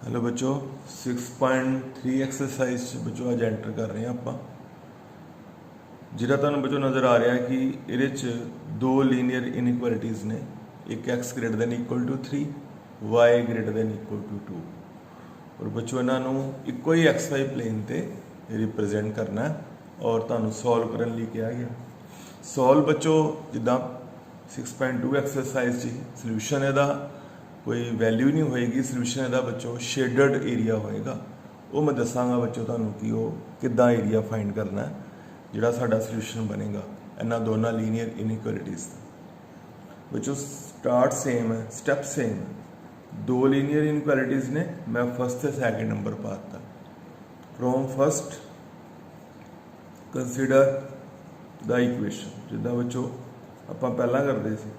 Hello बच्चों 6.3 exercise बच्चों अज enter कर रहे हैं आप जिहड़ा तुहानूं बच्चों नज़र आ रहा है कि इहदे च दो लीनियर इनइक्वलिटीज़ ने एक x greater than equal to 3 y greater than equal to 2 और बच्चों इन्हों इक्को ही एक्स वाई प्लेन ते रिप्रजेंट करना है और तुहानूं सॉल्व करने लई कहा गया। सॉल्व बच्चों जिद्दां 6.2 एक्सरसाइज जी सल्यूशन इहदा कोई वैल्यू नहीं होएगी, सल्यूशन इहदा बच्चों शेडड एरिया होएगा। वो मैं दसांगा बच्चों तुहानूं कि वो किद्दां एरिया फाइंड करना है जिहड़ा साडा सल्यूशन बनेगा इन्हां दोनों लीनियर इनइक्वलिटीज़ दा। बच्चों स्टार्ट सेम है, स्टैप सेम है। दो लीनियर इनइक्वलिटीज़ ने मैं फर्स्ट से सैकेंड नंबर पाता। From first consider the equation जिद्दां बच्चों आपां पहलां करदे सी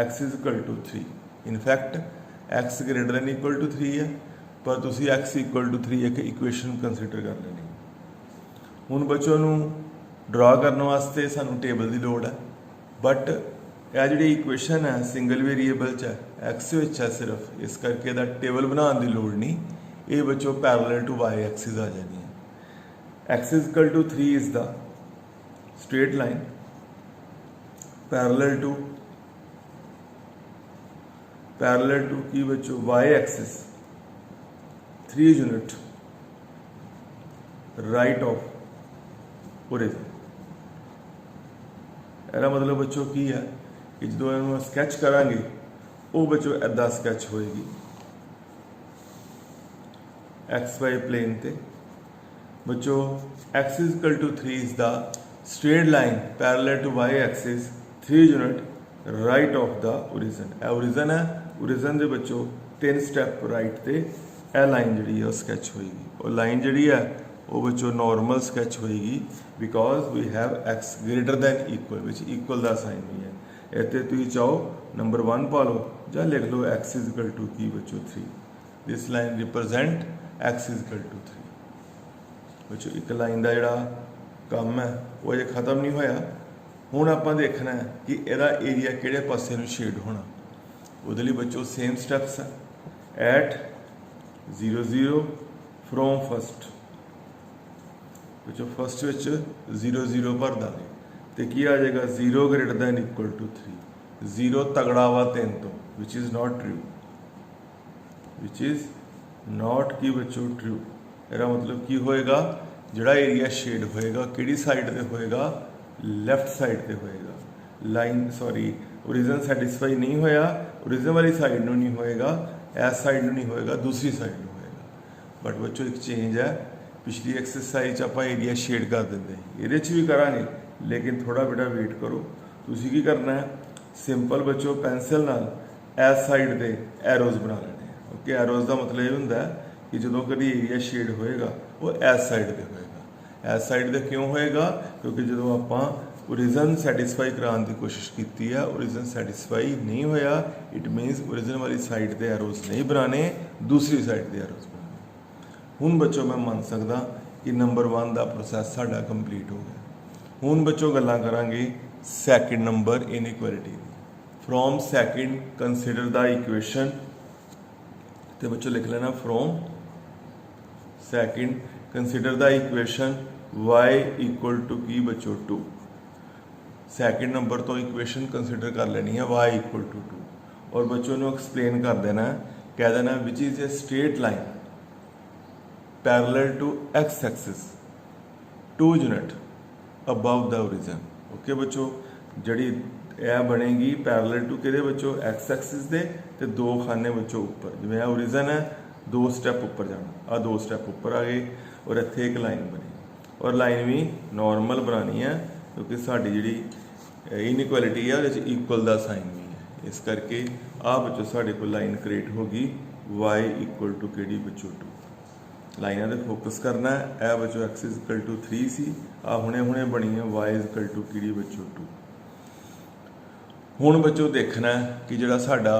x is equal to 3। In fact x greater than equal to 3 है पर तुसी एक्स इक्वल टू 3 एक इक्वेशन कंसीडर कर लेनी। हुण बच्चों नूं ड्रा करने वास्ते सानूं टेबल की लोड़ है, बट यह जी इक्वेशन है सिंगल वेरीएबल च है, एक्स विच है सिर्फ, इस करके इहदा टेबल बनाने की लोड़ नहीं। ये बच्चों पैरेलल टू वाई एक्सिस आ जानी है। X is equal to 3 is the straight line parallel to की बच्चों y axis 3 unit right of origin. ਇਹਦਾ मतलब बच्चों की है कि जो इन्हों स्कैच करांगे वो बच्चों इदा स्कैच होएगी एक्स वाई प्लेन ते। बच्चों x is equal to 3 is the straight line parallel to y axis 3 unit right of the origin. यह ओरिजिन है, ओरिजिन के बच्चों 3 स्टैप राइट ते यह लाइन जी है स्कैच होएगी। और लाइन जी है वो बच्चों नॉर्मल स्कैच होएगी because we have x greater than equal विच इक्वल का साइन भी है। इतने तुम चाहो नंबर 1 पा लो या लिख लो एक्स इज इक्वल टू की बच्चों 3। This line represent x is equal to 3। बच्चों एक लाइन का जोड़ा काम है वो अजे खत्म नहीं होया। हुण आपां देखना है कि इहदा एरिया किहड़े पासे नूं शेड होना। उहदे लई बच्चों सेम स्टैप्स है एट 0 0 फ्रॉम फर्स्ट बच्चों फर्स्ट विच 0 0 भर देंगे तो की आ जाएगा 0 ग्रेटर दैन इक्वल टू 3। 0 तगड़ा वा 3 तो which is not true, which is not की बच्चों ट्रू। इसका मतलब की होएगा जिहड़ा एरिया शेड होएगा किहड़ी साइड ते होएगा, लैफ्ट साइड ते होएगा। लाइन सॉरी ओरिजिन सैटिस्फाई नहीं होया, ओरिजिन वाली साइड नूं नहीं होएगा, इस साइड नूं नहीं होएगा, दूसरी साइड नूं होएगा। बट बच्चों एक चेंज है, पिछली एक्सरसाइज आप एरिया शेड कर देंगे, ये भी करांगे लेकिन थोड़ा बेटा वेट करो। तुसी की करना है सिंपल बच्चों पेंसिल नाल इस साइड के एरोज बना लेने। ओके, एरोज का मतलब ये होंगे कि जो कभी एरिया शेड होएगा वो इस साइड पर होएगा। इस साइड पर क्यों होएगा क्योंकि जो आप ओरिजिन सैटिस्फाई कराने की कोशिश की है, ओरिजिन सैटिस्फाई नहीं होया, इट मीनस ओरिजिन वाली साइड के एरोज नहीं बनाने, दूसरी साइड के एरोज बनाने। हुण बच्चों मैं मान सकदा कि नंबर 1 का प्रोसैस साडा कंप्लीट हो गया। हुण बच्चों गल्लां करांगे second number inequality. From second consider the equation तो बच्चों लिख लेना from second consider the equation y equal to की बच्चों 2। सैकेंड नंबर तो इक्वेशन कंसीडर कर लेनी है y इक्वल टू 2 और बच्चों ने एक्सप्लेन कर देना, कह देना which is a straight line parallel to x axis 2 unit above the origin. Okay बच्चों जड़ी यह बनेगी पैरेलल टू कि बच्चों एक्स एक्सिस दे ते 2 खाने बच्चों ऊपर, जिवें ओरिजिन है 2 स्टैप ऊपर जाना, आ 2 स्टैप ऊपर आ गए और इत्थे एक लाइन बनी और लाइन भी नॉर्मल बनानी है क्योंकि साड़ी जी इनइक्वलिटी है वो इक्वल का साइन भी है। इस करके आ बच्चों साढ़े को लाइन क्रिएट होगी वाई इक्वल टू कि बच्चों 2। लाइना दे फोकस करना है। यह बच्चों एक्स इज इक्वल टू 3 सी, आ हुणे हुणे बनी है वाई इज इक्वल टू कि बच्चों 2। हुण बच्चों देखना है कि जिहड़ा साडा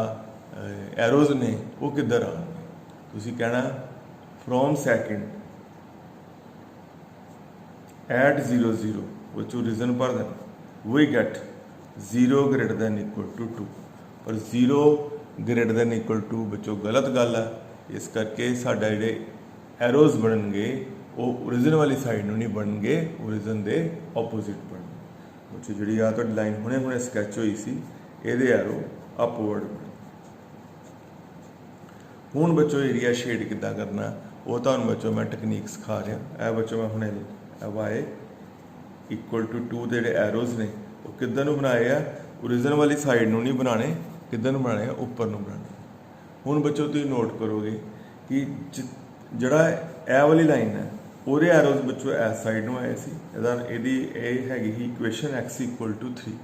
एरोज ने वो किधर आने। तुसीं कहना फ्रॉम सैकेंड एट 0 0 बच्चों रीजन भर देना we get 0 greater than equal to 2 और 0 ग्रेटर दैन इक्वल टू बच्चों गलत गल है इस करके साडा जिहड़े एरोज बनणगे वो ओरिजिन वाली साइड नूं नहीं बनणगे, ओरिजिन दे ऑपोजिट बनणगे। बच्चों जिहड़ी आ तुहाडी लाइन हुणे हुणे स्कैच होई सी इहदे एरो अपवर्ड बने। हुण बच्चों एरिया शेड किद्दां करना वो तुहानूं बच्चों मैं टैक्नीक सिखा रहा। ए बच्चों मैं हुणे वाई इक्वल टू 2 दे जिहड़े एरोज ने वो किद्दां नूं बनाए आ, ओरिजिन वाली साइड नूं नहीं बनाने, किद्दां नूं बनाने उपर नूं बनाने। हुण बच्चों तुसीं नोट करोगे कि जिहड़ा ए वाली लाइन है ਉਹਦੇ ਐਰੋਜ਼ बच्चों इस साइड ਨੂੰ ਆਏ ਸੀ। ਇਹਦੀ ਇਹ ਹੈਗੀ ਸੀ ਇਕੁਏਸ਼ਨ x ਇਕੁਅਲ ਟੂ 3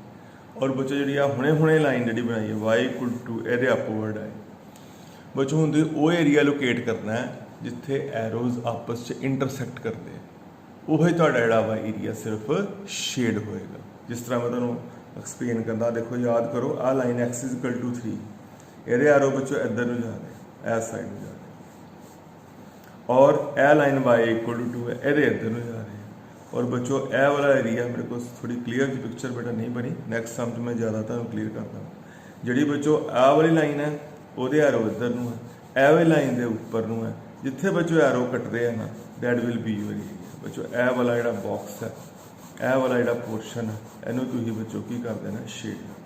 ਔਰ ਬੱਚੋ ਜਿਹੜੀ ਆ ਹੁਣੇ ਲਾਈਨ ਜਿਹੜੀ ਬਣਾਈ ਹੈ y ਇਕੁਅਲ ਟੂ ਇਹਦੇ ਅਪਵਰਡ ਹੈ। ਬੱਚੋ ਹੁੰਦੀ ਉਹ ਏਰੀਆ ਲੋਕੇਟ ਕਰਨਾ ਹੈ ਜਿੱਥੇ ਐਰੋਜ਼ ਆਪਸ 'ਚ ਇੰਟਰਸੈਕਟ ਕਰਦੇ ਆ, ਉਹ ਹੀ ਤੁਹਾਡਾ ਜਿਹੜਾ ਵਾ ਏਰੀਆ ਸਿਰਫ ਸ਼ੇਡ ਹੋਏਗਾ। ਜਿਸ ਤਰ੍ਹਾਂ ਮੈਂ ਤੁਹਾਨੂੰ ਐਕਸਪਲੇਨ ਕਰਦਾ, ਦੇਖੋ ਯਾਦ ਕਰੋ ਆ ਲਾਈਨ x ਇਕੁਅਲ ਟੂ 3 ਇਹਦੇ ਐਰੋ ਬੱਚੋ ਇੱਧਰ ਨੂੰ ਜਾ ਰਹੇ, ਇਸ ਸਾइड ਨੂੰ जा रहे और ए लाइन y इक्वल टू 2 है ये इधर में जा रहे हैं। और बच्चों ए वाला एरिया मेरे को थोड़ी क्लीयर जी पिक्चर बेटा नहीं बनी, नेक्स्ट सम मैं ज़्यादा तुहानूं क्लीयर करता हूँ। जी बच्चों आ वाली लाइन है वो एरो इधर नूं है, ए वाली लाइन के उपर नूं है, जिथे बच्चों एरो कटते हैं ना that will be your area. बच्चों ए वाला जो बॉक्स है, ए वाला जो पोर्शन है, इनू तुसीं बच्चों की कर देना शेड कर देना।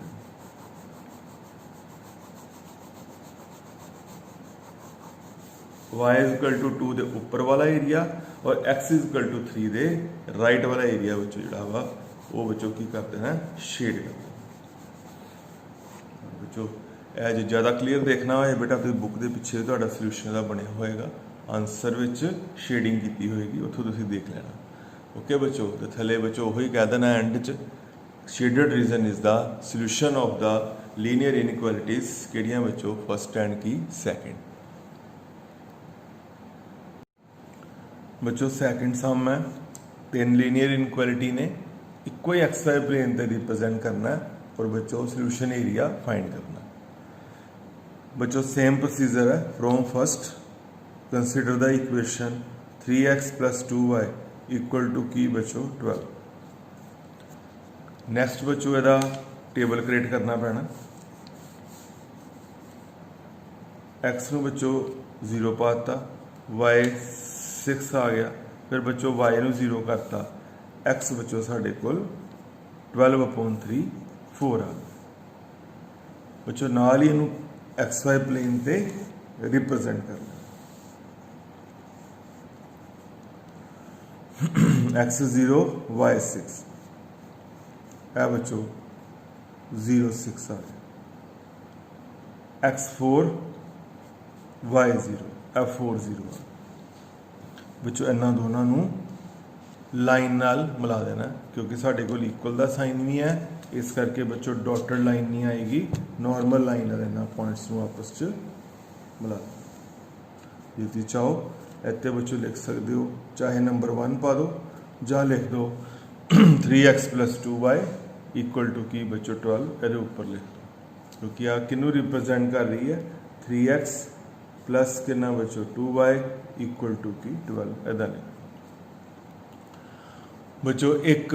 y इक्वल टू 2 के उपर वाला एरिया और x इक्वल टू 3 के राइट वाला एरिया बच्चों जोड़ा वा वो बच्चों की कर देना शेड कर देना। बच्चों यह जो ज़्यादा क्लीयर देखना हो बेटा तो बुक के पिछे तो सोल्यूशन का बनया होएगा, आंसर विच शेडिंग की होएगी, उतों तुसीं देख लेना। ओके बच्चों, तो थले बच्चों वही कह देना एंड च shaded region is the solution of the linear inequalities किहड़ियां बच्चों फर्स्ट एंड की सैकेंड। बच्चों सैकेंड सम है 3 लीनियर इनइक्वालिटी ने इक्को ही एक्स वाई प्लेन पर रिप्रेजेंट करना है और बच्चों सोल्यूशन एरिया फाइंड करना। बच्चों सेम प्रोसीजर है from first consider the equation 3x plus 2y equal to की बच्चों 12। नैक्सट बच्चों ਇਹਦਾ टेबल क्रिएट करना पैना। x ਨੂੰ बच्चों 0 पाता, y 6 आ गया, फिर बच्चों y ਨੂੰ 0 करता, x बच्चों साढ़े कोल 12/3 4 आ गया। बच्चों नाल ही इनू एक्स वाई प्लेन पे रिप्रेजेंट करना। x 0 y 6 है बच्चों 0 6 आ गया, x 4 y 0 है 4 0 आ गया। बच्चों इन्होंने दोनों नूं लाइन नाल मिला देना क्योंकि साढ़े कोल इक्वल का साइन भी है, इस करके बच्चों डॉटेड लाइन नहीं आएगी, नॉर्मल लाइन ला देना, पॉइंट्स नूं आपस च मिला देना। यदि चाहो इतने बच्चों लिख सकते हो, चाहे नंबर 1 पा दो या लिख दो 3x plus 2y equal to की बच्चों 12 ये ऊपर लिख दो, क्योंकि आ किनू रिप्रेजेंट कर रही है 3x प्लस कितना बच्चों 2y इक्वल टू की 12 इदा लिख। बच्चों एक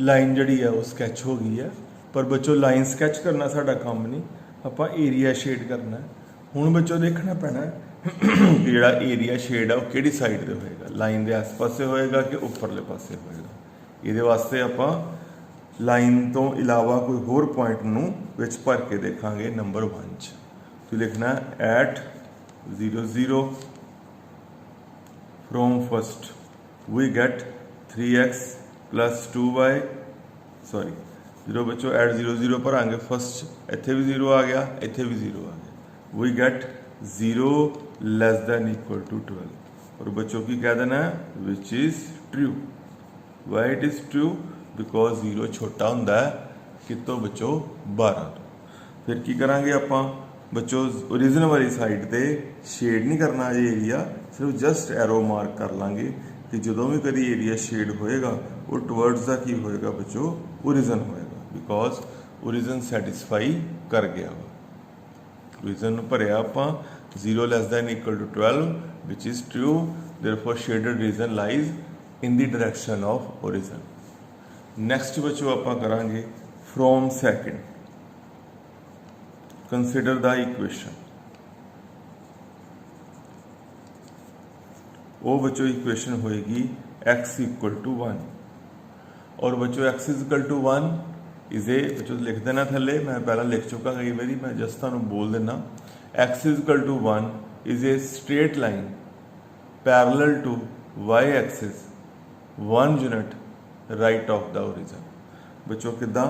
लाइन जी है वो स्कैच हो गई है, पर बच्चों लाइन स्कैच करना साडा काम नहीं, आपां एरिया शेड करना है। हुण बच्चों देखना पैना कि जिहड़ा एरिया शेड है वो किहड़ी साइड ते होएगा, लाइन के आस पासे होएगा कि उपरले पासे होएगा। इहदे वास्ते आपां लाइन तो इलावा कोई होर पॉइंट नूं विच भर के देखांगे नंबर 1 च। तो लिखना at 0 0 from first we get 3x plus 2y sorry 0 बच्चों एट 0 0 पर आएंगे फर्स्ट, इत्थे भी 0 आ गया, इत्थे भी 0 आ गया। We get 0 less than equal to 12 और बच्चों की कह देना है which is true. Why it is true because 0 छोटा होंदा है कितों बच्चों 12 तो। फिर की करांगे आपां बच्चों ओरिजिन वाली साइड ते शेड नहीं करना ये एरिया, सिर्फ जस्ट एरो मार्क कर लांगे कि जो भी कभी एरिया शेड होएगा वो टुवर्ड्स द की होएगा बच्चों ओरिजिन होएगा, बिकॉज ओरिजिन सैटिस्फाई कर गया वा। ओरिजिन भरिया आपां 0 less than equal to 12 which is true, therefore shaded region lies in the direction of origin. Next बच्चों आपां करांगे from second consider the equation वो बच्चों इक्वेशन होएगी x इक्वल टू 1। और बच्चों x equal to 1 is a बच्चों लिख देना थले, मैं पहला लिख चुका कई बारी, मैं जस्ट तुहानू बोल देना। x equal to 1 is a straight line parallel to y axis 1 unit right of the origin. बच्चों किदा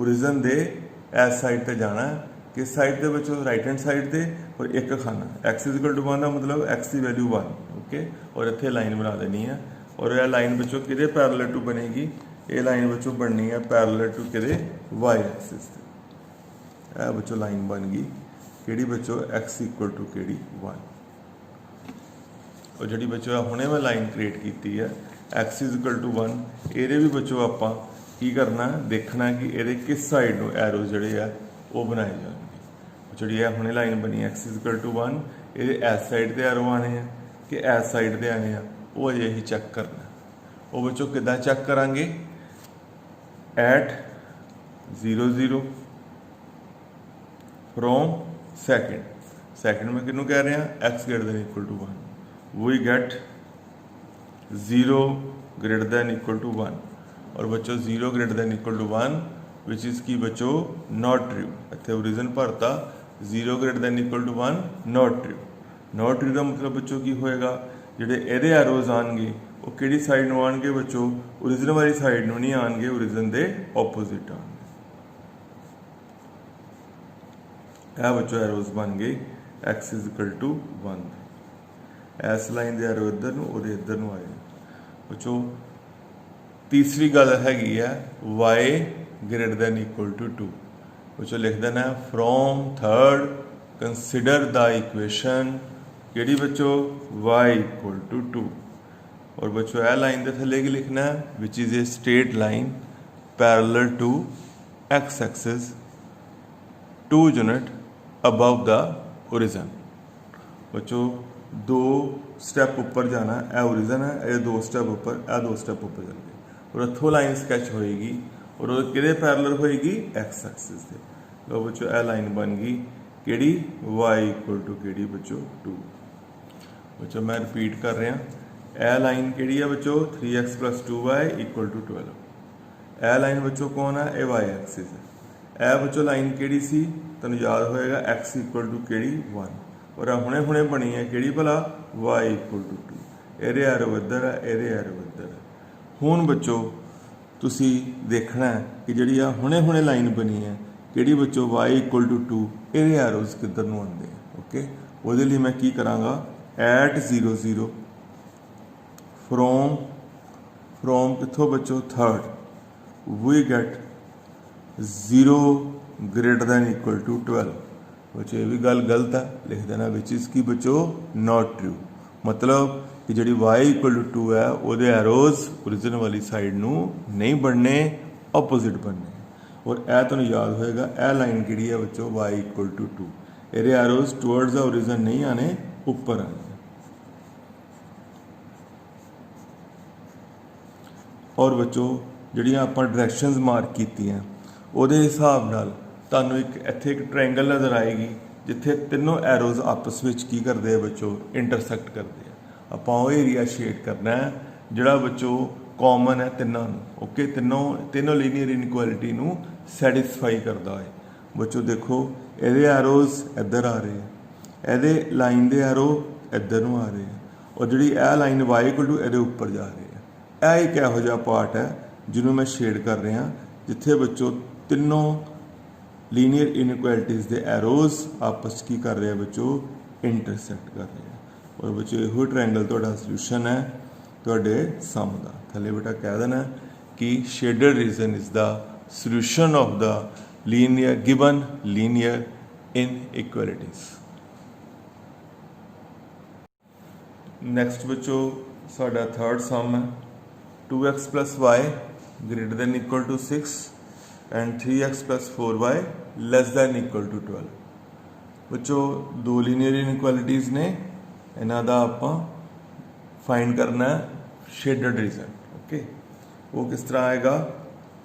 ओरिजन दे इस साइड ते जाना है, किस साइड ते बच्चों राइट हैंड साइड ते, और एक खाना x इक्वल टू 1 का मतलब x की वैल्यू 1, ओके। और इत्थे लाइन बना देनी है, और यह लाइन बच्चों किदे पैरेलल टू बनेगी, ये लाइन बच्चों बननी है पैरेलल टू किदे y एक्सिस ते। यह बच्चों लाइन बन गई किहड़ी बच्चों x इक्वल टू किहड़ी 1। और जी बच्चों हुणे मैं लाइन क्रिएट की है x इक्वल टू 1, ये भी बच्चों आपां की करना देखना कि ये किस साइड में एरो जोड़े आ वो बनाए जाएंगे। जी हुणे लाइन बनी x इक्वल टू 1, ये इस साइड के एरो आने हैं कि इस साइड के आने हैं, वो अजे ही चेक करना। वो बच्चों किदा चेक करांगे, एट 0 0 फ्रॉम सेकंड में किनू कह रहे हैं x greater than equal to 1, we get 0 greater than equal to 1। और बच्चों 0 greater than equal to 1 which is की बच्चों नॉट ट्रू। इतने ओरिजन भरता 0 greater than equal to 1 not true. Not true का मतलब बच्चों की होएगा, जोड़े एरे एरोज आएंगे वो किहड़ी साइड में आएंगे बच्चों, ओरिजन वाली साइड में नहीं आएंगे, ओरिजन के ओपोजिट आएंगे। यह बच्चों एरोज बन गए x इक्वल टू 1। इस लाइन के एरो इधर नूं इधर नूं आए। बच्चों तीसरी गल हैगी है y greater than equal to 2। बच्चों लिख देना from third consider the equation कि बच्चों y इक्वल टू 2। और बच्चों यह लाइन के थले की लिखना है which is a straight line parallel to x axis 2 unit above the origin. बच्चों 2 स्टैप ऊपर जाना, यह ओरिजन है, यह 2 स्टैप ऊपर, यह 2 स्टैप ऊपर चल गए, और इतों लाइन स्कैच होएगी और वो किहदे पैरेलल होएगी x एक्सिस से। लो बच्चों यह लाइन बन गई किहड़ी y इक्वल टू किहड़ी बच्चों 2। बच्चों मैं रिपीट कर रहा, यह लाइन किहड़ी है बच्चों 3x + 2y इक्वल टू 12। यह लाइन बच्चों कौन है, यह y एक्सिस है। यह बच्चों लाइन किहड़ी सी तुहानूं याद होएगा x इक्वल टू किहड़ी 1, और हुणे हुणे बनी है किहड़ी भला y इक्वल टू 2। एरे एरो इधर है, एरे एरो इधर है। हुण बच्चों तुसी देखना है कि जिहड़ी आ हुणे हुणे लाइन बनी है किहड़ी बच्चों y इक्वल टू 2, एरे एरोज किधर नूं आउंदे हैं, ओके। उहदे लई मैं की करांगा, एट 0 0 फ्रॉम कित्थों बच्चों third we get 0 greater than equal to 12। बच्चों ये भी गल गलत है, लिख देना विच इज़ की बच्चों नॉट ट्रू। मतलब कि जी y इक्वल टू 2 है वो एरोज ओरिजिन वाली साइड नूं नहीं बनने, ओपोजिट बनने। और यह तुहानूं याद होएगा यह लाइन किहड़ी है बच्चों y इक्वल टू 2, ये एरोज टुवर्ड्स द ओरिजिन नहीं आने, ऊपर आने। और बच्चों जिहड़ियां आपां डायरैक्शनस मार्क कीतियां उहदे हिसाब नाल तुहानूं इत्थे एक ट्रायंगल नज़र आएगी जिथे तीनों एरोज आपस में की करते हैं बच्चों, इंटरसैक्ट करते हैं। आपां वो एरिया शेड करना है जिहड़ा बच्चों कॉमन है तिन्नों, ओके। तीनों लीनियर इनइक्वालिटी नूं सैटिस्फाई करता है। बच्चों देखो ये एरोज इधर आ रहे हैं, ये लाइन के एरो इधर नूं आ रहे हैं, और जी यह लाइन y इक्वल टू ये उपर जा रही है। यह एक इहो जिहा पार्ट है जिन्होंने मैं शेड कर रहा जिथे बच्चों तीनों लीनियर इनइक्वालिटीज़ के एरोज आपस की कर रहे हैं बच्चों, इंटरसैक्ट कर रहे हैं। और बच्चों यो ट्रायंगल तुहाडा सोल्यूशन है तुहाडे सम दा। थले बेटा कह देना कि shaded region is the solution of the linear given linear inequalities. Next बच्चों साडा थर्ड सम है 2x + y greater than equal to 6 and 3x + 4y less than equal to 12। बच्चों दो लीनियर इनइक्वालिटीज़ ने, इन्हां दा आपां फाइंड करना है शेडेड रीजन, ओके। वो किस तरह आएगा,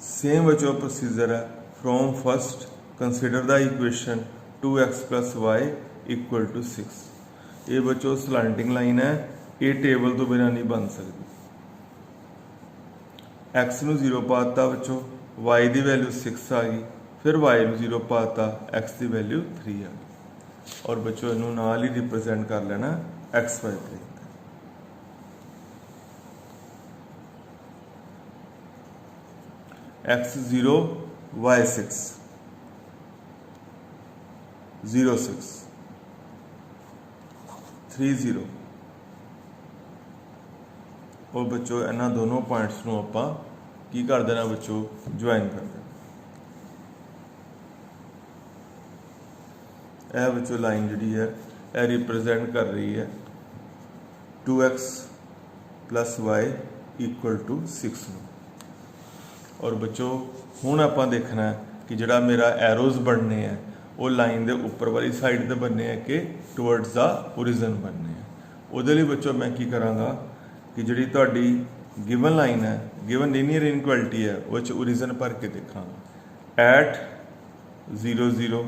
सेम बच्चों प्रोसीजर है। From first consider the equation 2x + y equal to 6। ये बच्चों स्लैंटिंग लाइन है, ये टेबल तो बिना नहीं बन सकती। एक्स नूं 0 पाता बच्चों, वाई की वैल्यू 6 आ गई, फिर वाई नूं 0 पाता, एक्स की वैल्यू 3 आ गई। और बच्चों इनू नाल ही रिप्रेजेंट कर लेना x y plane. X 0 y 6 0 6 3 0। और बच्चों इन्होंने दोनों पॉइंट्स को आपां की कर देना बच्चों, ज्वाइन कर देना। यह बच्चों लाइन जी है यह रिप्रेजेंट कर रही है 2x plus Y equal to 6 में। और बच्चों हुण आपां देखना है कि जिहड़ा मेरा एरोज बनने हैं वो लाइन के उपर वाली साइड ते बनने हैं कि टुवर्ड्स द ओरिजन बनने हैं। उहदे लई बच्चों मैं की करांगा कि जिहड़ी तुहाडी गिवन लाइन है, गिवन लीनियर इनइक्वलिटी है, वो ओरिजन भर के देखांगा। At 0 0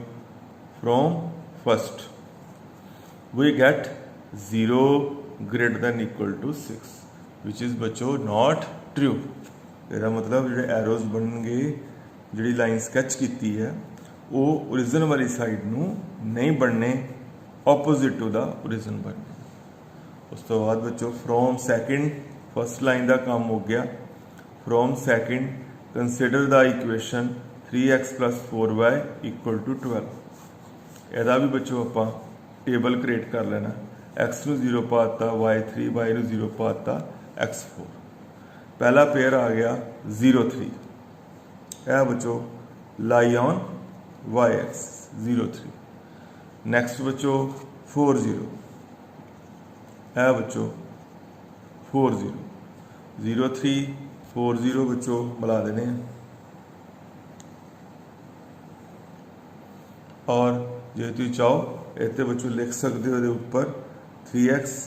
from first we get 0 greater than equal to 6 which is बच्चों नॉट ट्रू। इसका मतलब जो एरोज बननगे, जी लाइन स्कैच की है वो ओरिजन वाली साइड नूं नहीं बनने, ऑपोजिट टू द ओरिजन बनने। उस तो बाद बच्चों फ्रॉम सैकेंड, फर्स्ट लाइन का काम हो गया। From second consider the equation 3x plus 4y equal to 12। यदा भी बच्चों आप टेबल क्रिएट कर लेना। x नूं 0 पाता, y 3, y नूं 0 पाता, x 4। पहला पेयर आ गया 0 3, यह बच्चों lie on y axis 0 3। Next बच्चों 4 0, है बच्चों 4 0 0 3 4 0 बच्चों मिला देने हैं। और जो तुम चाहो इतने बच्चों लिख सकते हो ऊपर 3x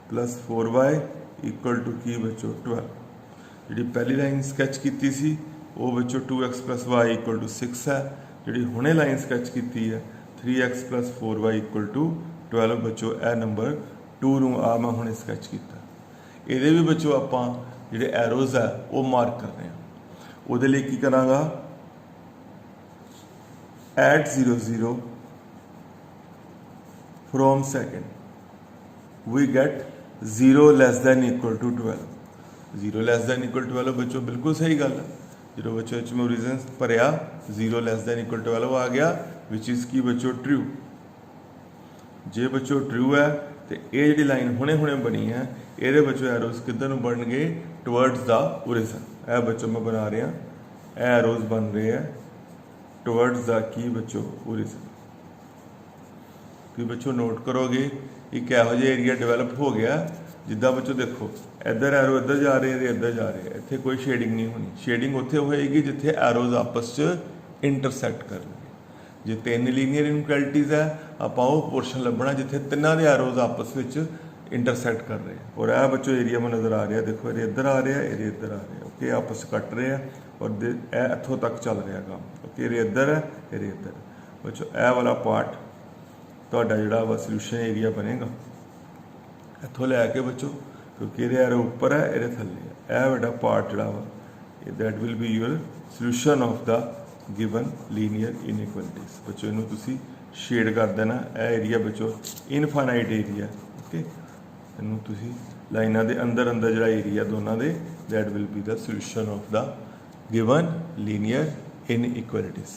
plus 4y equal to की बच्चों 12। जी पहली लाइन स्कैच की सी वो बच्चों 2x plus Y equal to 6 है। जी हुणे लाइन स्कैच की है 3x plus 4y equal to 12 बच्चों ए नंबर 2 नूं आ मैं हुणे स्कैच किया। ये भी बच्चों आपां जिहड़े एरोज है वो मार्क कर रहे हैं। उहदे लई की करांगा at 0 0 from second we get 0 less than equal to 12। 0 less than equal to 12 बच्चों बिल्कुल सही गल है। जो बच्चों मैं ओरिजन भरिया 0 लैस दैन इक्वल टू 12 आ गया विच इज़ की बच्चों ट्रू। जे बच्चों ट्रू है तो ये जी लाइन हुणे हुणे बनी है ये बच्चों एरोज किधर बन गए, टुवर्ड्स द ओरिजन। यह बच्चों मैं बना रहा यह एरोज बन रहे हैं टुवर्ड्स द की बच्चों ओरिजन। कि बच्चों नोट करोगे एक यहो जिहा एरिया डिवेलप हो गया जिदा बच्चों देखो इधर एरो इधर जा रहे हैं इधर जा रहे हैं, इतने कोई शेडिंग नहीं होनी। शेडिंग उत्थे होएगी जिथे एरोज आपस च इंटरसैक्ट कर लेंगे। जे 3 लीनियर इनइक्वलिटीज़ है आपां वो पोर्शन लभना जिथे तिन्नां दे एरोज आपस में इंटरसैक्ट कर रहे हैं। और यह बच्चों एरिया में नज़र आ रहा है, देखो ये इधर आ रहा है ये इधर आ रहा है, ओके आपस कट रहे हैं और इत्थों तक चल रहा काम, ओके ये इधर है ये इधर। बच्चों यह वाला पार्ट तुहाडा जिहड़ा वा सोल्यूशन एरिया बनेगा इत्थों लैके बच्चों, क्योंकि ये एरो उपर है ये थल्ले है। यह वाला पार्ट जिहड़ा वा that will be your solution of the given linear inequalities. बच्चों इनू तुसी शेड कर देना। यह एरिया बच्चों इनफाइनाइट एरिया, ओके इनू तुसी लाइनां दे अंदर अंदर जिहड़ा एरिया दोनों दे that will be the solution of the given linear inequalities.